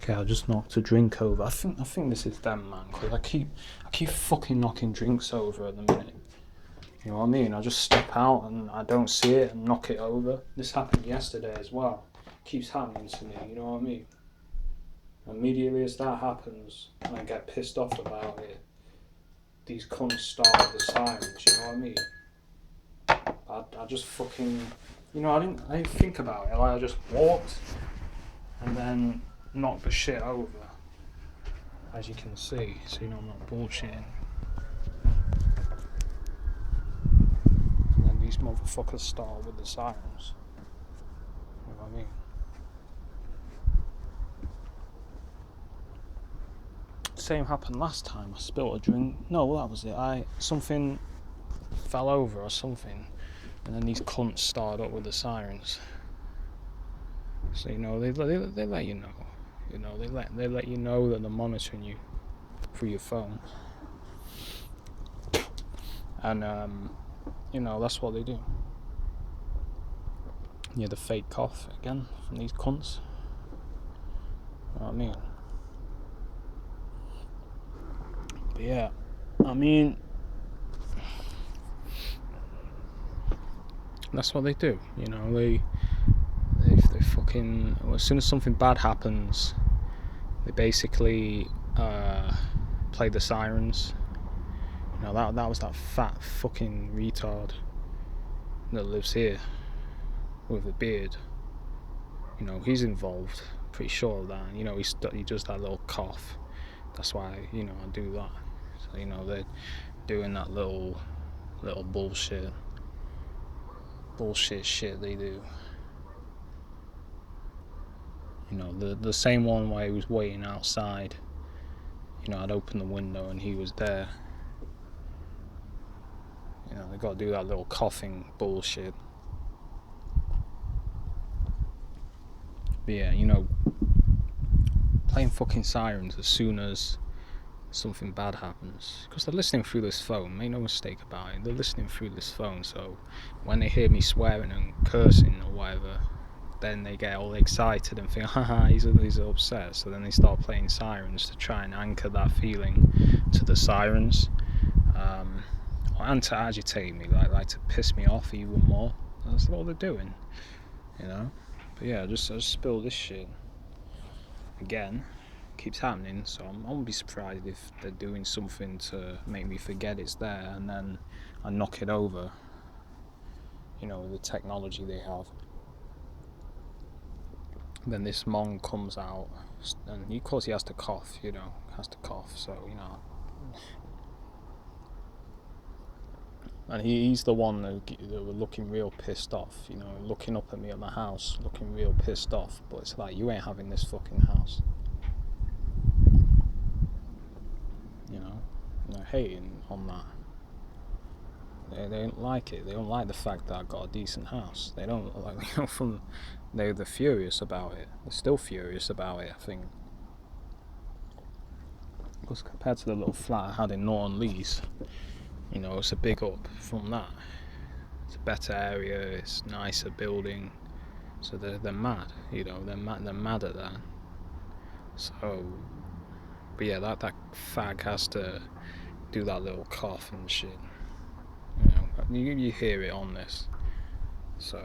Okay, I just knocked a drink over. I think this is them, man, because I keep fucking knocking drinks over at the minute. You know what I mean? I just step out and I don't see it and knock it over. This happened yesterday as well. Keeps happening to me, you know what I mean? Immediately as that happens, and I get pissed off about it, these cunts start the sirens, you know what I mean? I just fucking, you know, I didn't think about it. Like, I just walked and then knocked the shit over, as you can see. So you know I'm not bullshitting. And then these motherfuckers start with the sirens. You know what I mean? Same happened last time. I spilled a drink. No, that was it. Something fell over or something, and then these cunts started up with the sirens. So you know they let you know. You know they let you know that they're monitoring you through your phone, and you know that's what they do. Yeah, the fake cough again from these cunts. You know what I mean? But yeah, I mean, that's what they do. You know, they fucking, as soon as something bad happens, they basically play the sirens. You know, that was that fat fucking retard that lives here with a beard. You know, he's involved. Pretty sure of that. You know, he does that little cough. That's why, you know, I do that. So, you know, they're doing that little bullshit shit they do. You know, the same one where he was waiting outside. You know, I'd open the window and he was there. You know, they got to do that little coughing bullshit. But yeah, you know, playing fucking sirens as soon as something bad happens, because they're listening through this phone. Make no mistake about it, they're listening through this phone. So when they hear me swearing and cursing or whatever, then they get all excited and think, haha, he's upset. So then they start playing sirens to try and anchor that feeling to the sirens, and to agitate me, like to piss me off even more. That's what they're doing, you know. But yeah, I just spilled this shit again. Keeps happening, so I won't be surprised if they're doing something to make me forget it's there, and then I knock it over. You know, with the technology they have. Then this Mong comes out, and of course he has to cough. You know, So you know, and he's the one that were looking real pissed off. You know, looking up at me at my house, looking real pissed off. But it's like, you ain't having this fucking house. You know, and they're hating on that. They don't like it. They don't like the fact that I got a decent house. They don't like, you know, they're furious about it. They're still furious about it, I think. Because compared to the little flat I had in Norton Lees, you know, it's a big up from that. It's a better area. It's nicer building. So they're mad. You know, they're mad at that. So, but yeah, that fag has to do that little cough and shit. You know, you hear it on this. So